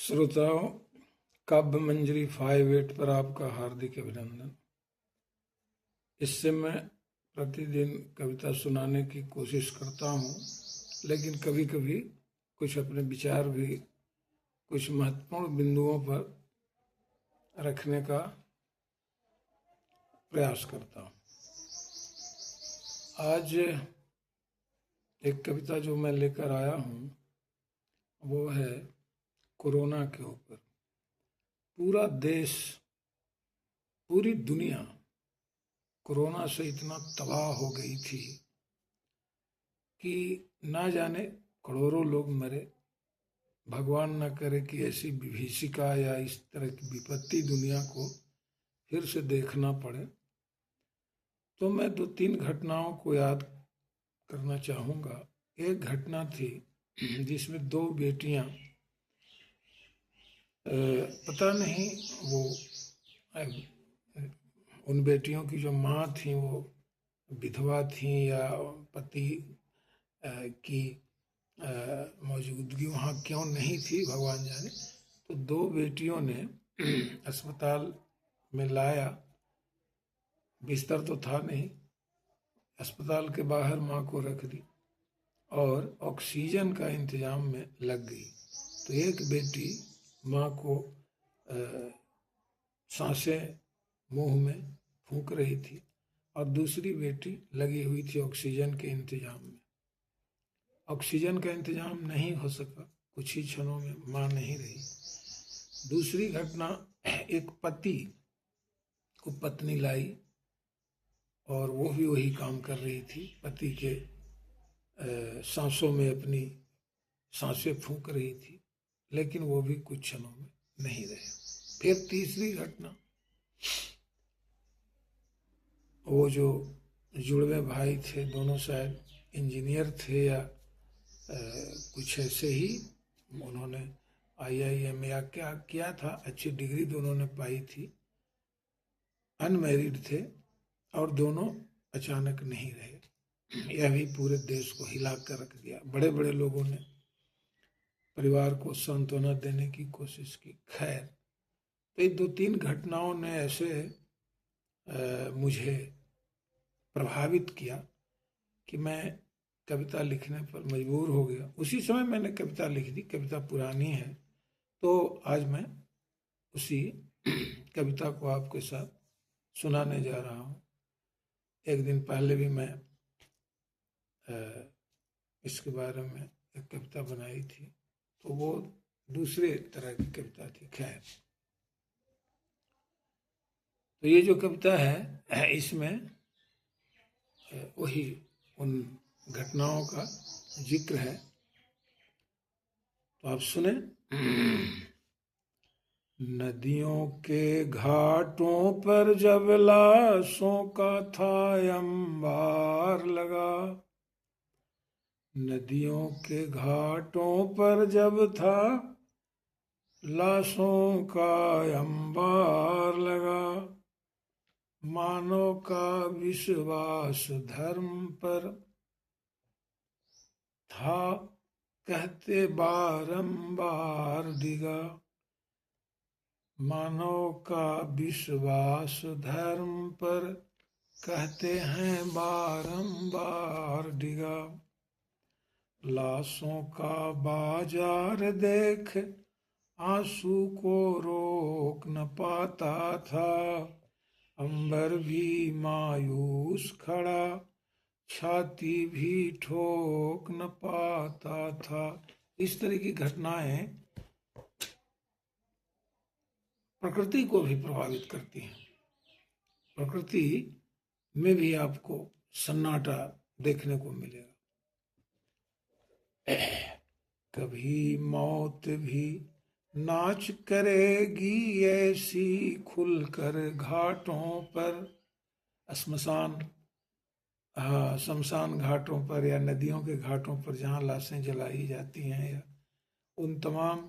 श्रोताओं, काव्य मंजरी 58 पर आपका हार्दिक अभिनंदन। इससे मैं प्रतिदिन कविता सुनाने की कोशिश करता हूँ, लेकिन कभी कभी कुछ अपने विचार भी कुछ महत्वपूर्ण बिंदुओं पर रखने का प्रयास करता हूँ। आज एक कविता जो मैं लेकर आया हूँ वो है कोरोना के ऊपर। पूरा देश, पूरी दुनिया कोरोना से इतना तबाह हो गई थी कि ना जाने करोड़ों लोग मरे। भगवान न करे कि ऐसी विभीषिका या इस तरह की विपत्ति दुनिया को फिर से देखना पड़े। तो मैं 2-3 घटनाओं को याद करना चाहूँगा। एक घटना थी जिसमें 2 बेटियां, पता नहीं वो उन बेटियों की जो माँ थी वो विधवा थी या पति की मौजूदगी वहाँ क्यों नहीं थी, भगवान जाने। तो 2 बेटियों ने अस्पताल में लाया। बिस्तर तो था नहीं, अस्पताल के बाहर माँ को रख दी और ऑक्सीजन का इंतजाम में लग गई। तो एक बेटी माँ को सांसें मुंह में फूंक रही थी और दूसरी बेटी लगी हुई थी ऑक्सीजन के इंतजाम में। ऑक्सीजन का इंतजाम नहीं हो सका, कुछ ही क्षणों में माँ नहीं रही। दूसरी घटना, एक पति को पत्नी लाई और वो भी वही काम कर रही थी। पति के सांसों में अपनी सांसें फूंक रही थी, लेकिन वो भी कुछ क्षणों में नहीं रहे। फिर तीसरी घटना, वो जो जुड़वे भाई थे, दोनों शायद इंजीनियर थे या कुछ ऐसे ही, उन्होंने IIM या क्या किया था, अच्छी डिग्री दोनों ने पाई थी, अनमैरिड थे और दोनों अचानक नहीं रहे। यह भी पूरे देश को हिला कर रख दिया। बड़े बड़े लोगों ने परिवार को सांत्वना देने की कोशिश की। खैर, तो ये 2-3 घटनाओं ने ऐसे मुझे प्रभावित किया कि मैं कविता लिखने पर मजबूर हो गया। उसी समय मैंने कविता लिख दी। कविता पुरानी है, तो आज मैं उसी कविता को आपके साथ सुनाने जा रहा हूँ। एक दिन पहले भी मैं इसके बारे में एक कविता बनाई थी, तो वो दूसरे तरह की कविता थी। खैर, तो ये जो कविता है इसमें वही उन घटनाओं का जिक्र है, तो आप सुने। नदियों के घाटों पर जब लाशों का था अंबार लगा, नदियों के घाटों पर जब था लाशों का अंबार लगा, मानव का विश्वास धर्म पर था कहते बारंबार डिगा, मानव का विश्वास धर्म पर कहते हैं बारंबार डिगा, लाशों का बाजार देख आंसू को रोक न पाता था, अंबर भी मायूस खड़ा छाती भी ठोक न पाता था। इस तरह की घटनाएं प्रकृति को भी प्रभावित करती हैं। प्रकृति में भी आपको सन्नाटा देखने को मिलेगा। कभी मौत भी नाच करेगी ऐसी खुलकर घाटों पर, शमशान घाटों पर या नदियों के घाटों पर जहाँ लाशें जलाई जाती हैं, या उन तमाम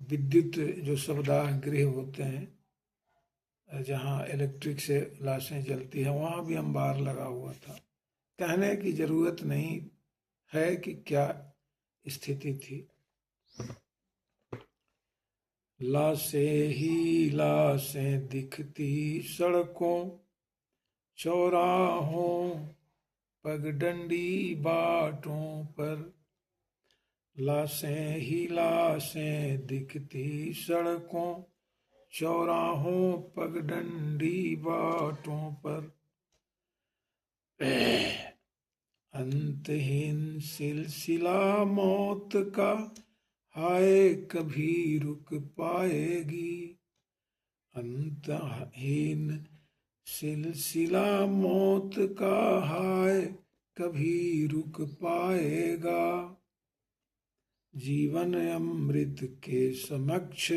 विद्युत जो शवदाह गृह होते हैं जहाँ इलेक्ट्रिक से लाशें जलती हैं, वहाँ भी अंबार लगा हुआ था। कहने की जरूरत नहीं है कि क्या स्थिति थी। लाशें ही लाशें दिखती सड़कों चौराहों पगडंडी बाटों पर। लाशें ही लाशें दिखती सड़कों चौराहों पगडंडी बाटों पर। अंतहीन सिलसिला मौत का हाय कभी रुक पाएगी। अंतहीन सिलसिला मौत का हाय कभी रुक पाएगा। जीवन अमृत के समक्ष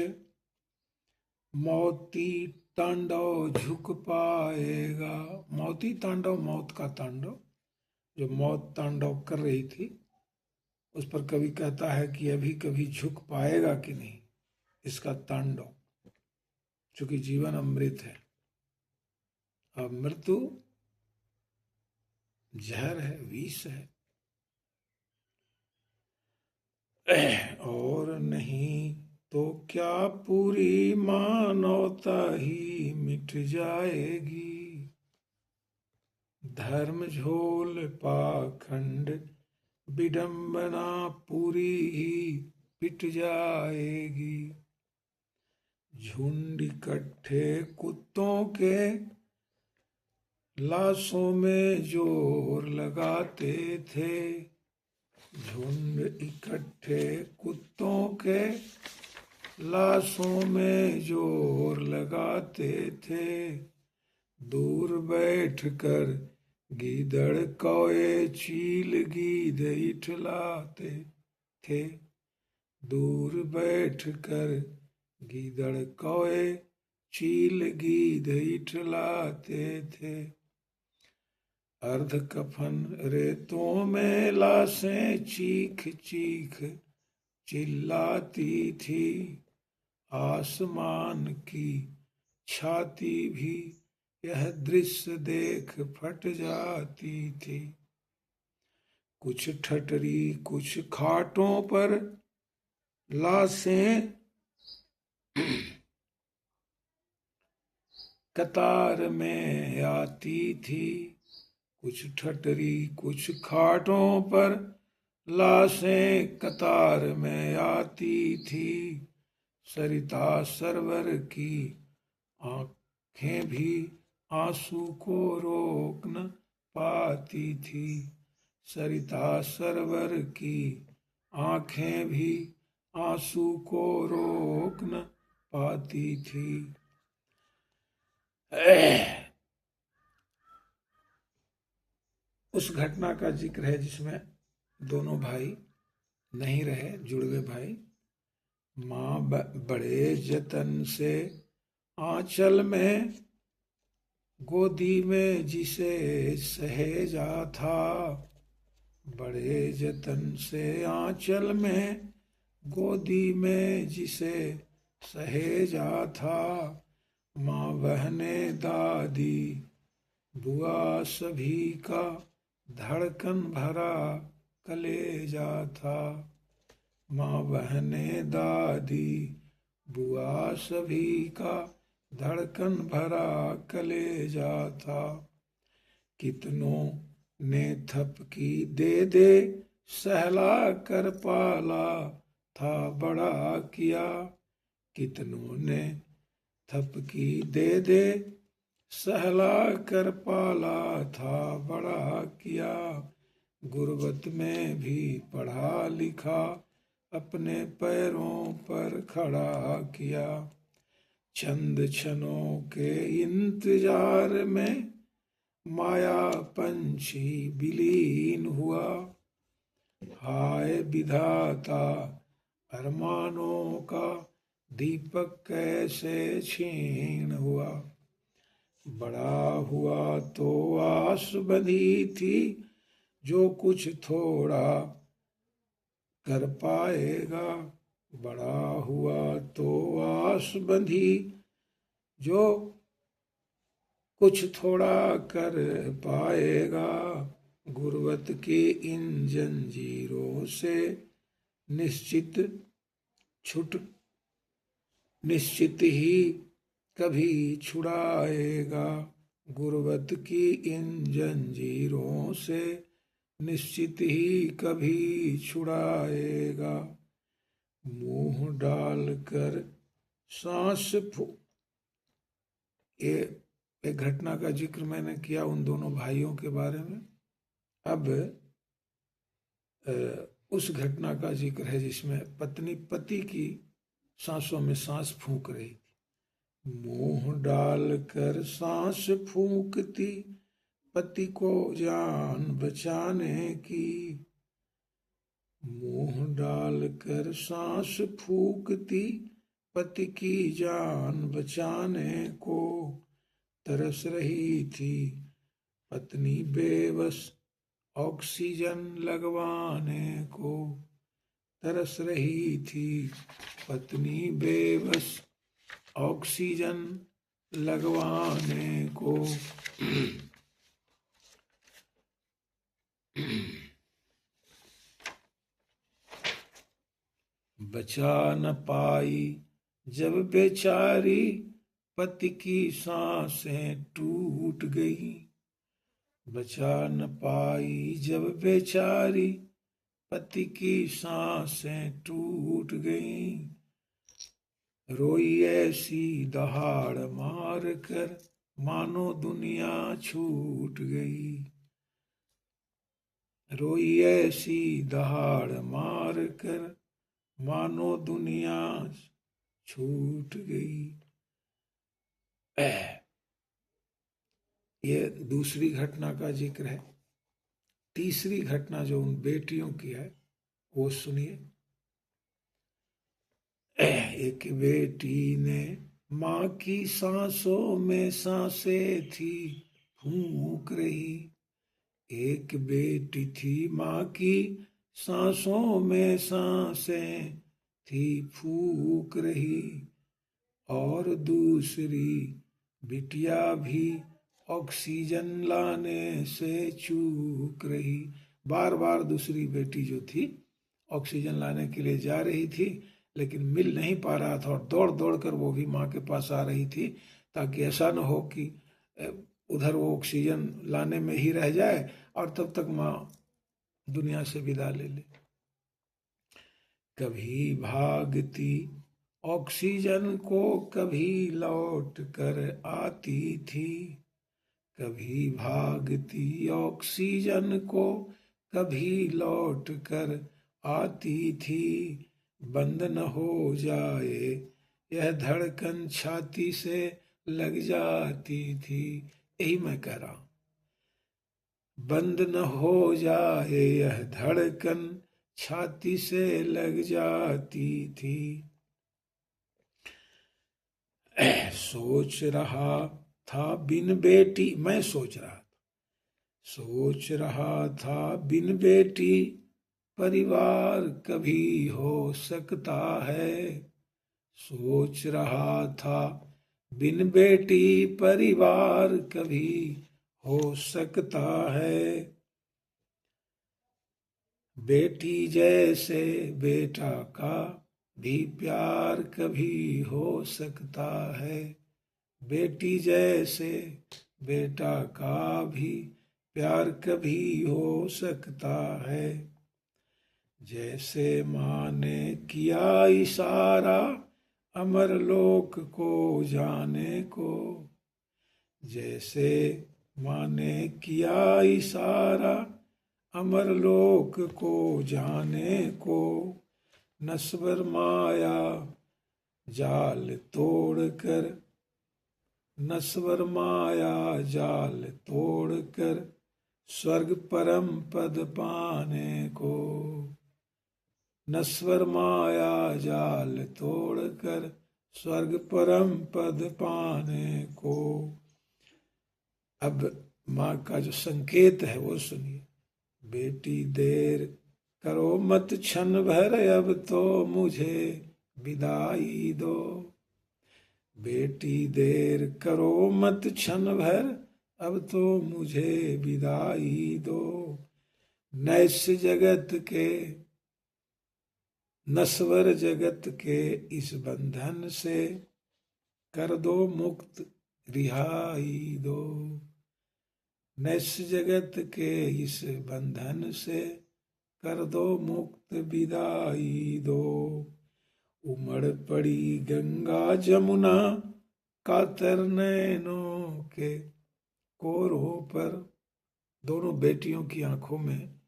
मौती तांडव झुक पाएगा। मौती तांडव, मौत का तांडव, जो मौत तांडव कर रही थी उस पर कवि कहता है कि अभी कभी झुक पाएगा कि नहीं इसका तांडव, चूंकि जीवन अमृत है। अब मृत्यु जहर है, विष है, और नहीं तो क्या पूरी मानवता ही मिट जाएगी। धर्म झोल पाखंड विडंबना पूरी ही पिट जाएगी। झुंड इकट्ठे कुत्तों के लाशों में जोर लगाते थे। झुंड इकट्ठे कुत्तों के लाशों में जोर लगाते थे। दूर बैठकर गीदड़ कौए चील गीद इठलाते थे। दूर बैठकर गीदड़ कौए चील गीद इठलाते थे। अर्ध कफन रेतों में लाशें चीख चीख चिल्लाती थी। आसमान की छाती भी यह दृश्य देख फट जाती थी। कुछ ठटरी कुछ खाटों पर लाशें कतार में आती थी। कुछ ठटरी कुछ खाटों पर लाशें कतार में आती थी। सरिता सरवर की आंखें भी आंसू को रोक न पाती थी। सरिता सरवर की आंखें भी आंसू को रोक न पाती थी। उस घटना का जिक्र है जिसमें दोनों भाई नहीं रहे, जुड़वे भाई। माँ बड़े जतन से आंचल में गोदी में जिसे सहेजा था। बड़े जतन से आंचल में गोदी में जिसे सहेजा था। माँ बहने दादी बुआ सभी का धड़कन भरा कलेजा था। माँ बहने दादी बुआ सभी का धड़कन भरा कलेजा था। कितनों ने थपकी दे दे सहला कर पाला था बड़ा किया। कितनों ने थपकी दे दे सहला कर पाला था बड़ा किया। गुर्बत में भी पढ़ा लिखा अपने पैरों पर खड़ा किया। चंद क्षणों के इंतजार में माया पंछी विलीन हुआ। हाय विधाता अरमानों का दीपक कैसे छीन हुआ। बड़ा हुआ तो आस बंधी थी जो कुछ थोड़ा कर पाएगा। बड़ा हुआ तो आस बंधी जो कुछ थोड़ा कर पाएगा। गुर्बत की इन जंजीरों से निश्चित छूट निश्चित ही कभी छुड़ाएगा, गुर्बत की इन जंजीरों से निश्चित ही कभी छुड़ाएगा। मुंह डालकर सांस ये एक घटना का जिक्र मैंने किया उन दोनों भाइयों के बारे में। अब उस घटना का जिक्र है जिसमें पत्नी पति की सांसों में सांस फूंक रही थी। मुंह डालकर सांस फूंकती पति को जान बचाने की, मुंह डालकर सांस फूंकती पति की जान बचाने को तरस रही थी पत्नी बेबस ऑक्सीजन लगवाने को, तरस रही थी पत्नी बेबस ऑक्सीजन लगवाने को। बचा न पाई जब बेचारी पति की सांसें टूट गई, बचा न पाई जब बेचारी पति की सांसें टूट गईं। रोई ऐसी दहाड़ मार कर मानो दुनिया छूट गई, रोई ऐसी दहाड़ मार कर मानो दुनिया छूट गई। ये दूसरी घटना का जिक्र है। तीसरी घटना जो उन बेटियों की है वो सुनिए। एक बेटी ने माँ की सांसों में सांसें थी फूंक रही, एक बेटी थी माँ की सांसों में सांसें थी फूंक रही, और दूसरी बिटिया भी ऑक्सीजन लाने से चूक रही। बार बार दूसरी बेटी जो थी ऑक्सीजन लाने के लिए जा रही थी, लेकिन मिल नहीं पा रहा था और दौड़ दौड़ कर वो भी माँ के पास आ रही थी, ताकि ऐसा न हो कि उधर वो ऑक्सीजन लाने में ही रह जाए और तब तक माँ दुनिया से विदा ले ले। कभी भागती ऑक्सीजन को कभी लौट कर आती थी, कभी भागती ऑक्सीजन को कभी लौट कर आती थी, बंद न हो जाए यह धड़कन छाती से लग जाती थी। यही मैं कह रहा हूं, बंद न हो जाए यह धड़कन छाती से लग जाती थी। सोच रहा था बिन बेटी, मैं सोच रहा था बिन बेटी परिवार कभी हो सकता है, सोच रहा था बिन बेटी परिवार कभी हो सकता है, बेटी जैसे बेटा का भी प्यार कभी हो सकता है, बेटी जैसे बेटा का भी प्यार कभी हो सकता है। जैसे माँ ने किया इशारा अमरलोक को जाने को, जैसे माँ ने किया इशारा अमरलोक को जाने को, नस्वर माया जाल तोड़कर, नस्वर माया जाल तोड़कर स्वर्ग परम पद पाने को, नस्वर माया जाल तोड़कर स्वर्ग परम पद पाने को। अब माँ का जो संकेत है वो सुनिए। बेटी देर करो मत क्षण भर, अब तो मुझे विदाई दो, बेटी देर करो मत क्षण भर, अब तो मुझे विदाई दो। नैस जगत के नश्वर जगत के इस बंधन से कर दो मुक्त रिहाई दो। नश्वर जगत के इस बंधन से कर दो मुक्त विदाई दो। उमड़ पड़ी गंगा जमुना कातर नैनों के कोरों पर। दोनों बेटियों की आंखों में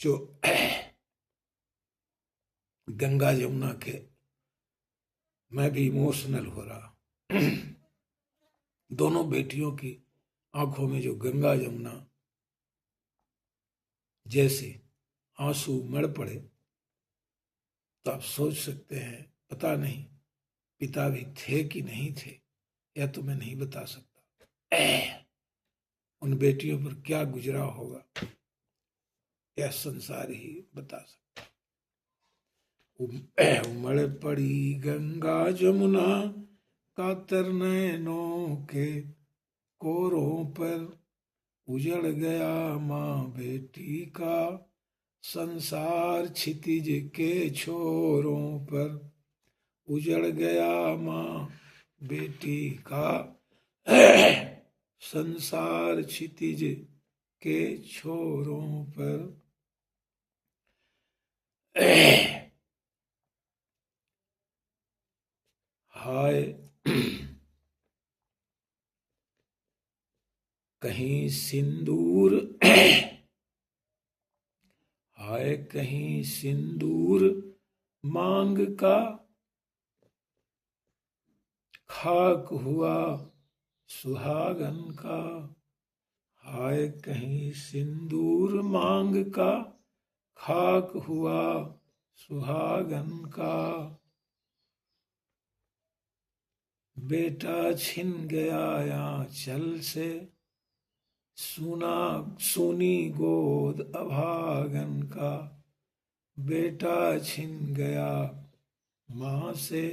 जो गंगा यमुना के, मैं भी इमोशनल हो रहा। दोनों बेटियों की आंखों में जो गंगा यमुना जैसे आंसू मड़ पड़े, तो आप सोच सकते हैं, पता नहीं पिता भी थे कि नहीं थे, या तो मैं नहीं बता सकता। उन बेटियों पर क्या गुजरा होगा, यह संसार ही बता सकता। उमड़ पड़ी गंगा जमुना कातर नैनों के कोरों पर। उजड़ गया माँ बेटी का संसार क्षितिज के छोरों पर। उजड़ गया माँ बेटी का संसार क्षितिज के छोरों पर। हाय कहीं सिंदूर, हाय कहीं सिंदूर मांग का खाक हुआ सुहागन का। हाय कहीं सिंदूर मांग का खाक हुआ सुहागन का। बेटा छिन गया आंचल से सुनी गोद अभागन का। बेटा छिन गया माँ से,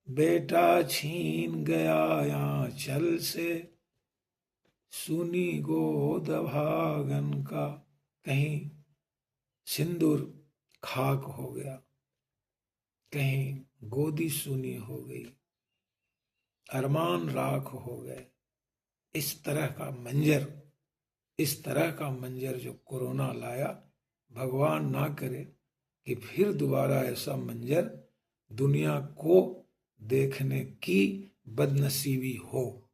बेटा छीन गया आंचल से सुनी गोद अभागन का। कहीं सिंदूर खाक हो गया, कहीं गोदी सुनी हो गई, अरमान राख हो गए। इस तरह का मंजर जो कोरोना लाया, भगवान ना करे कि फिर दोबारा ऐसा मंजर दुनिया को देखने की बदनसीबी हो।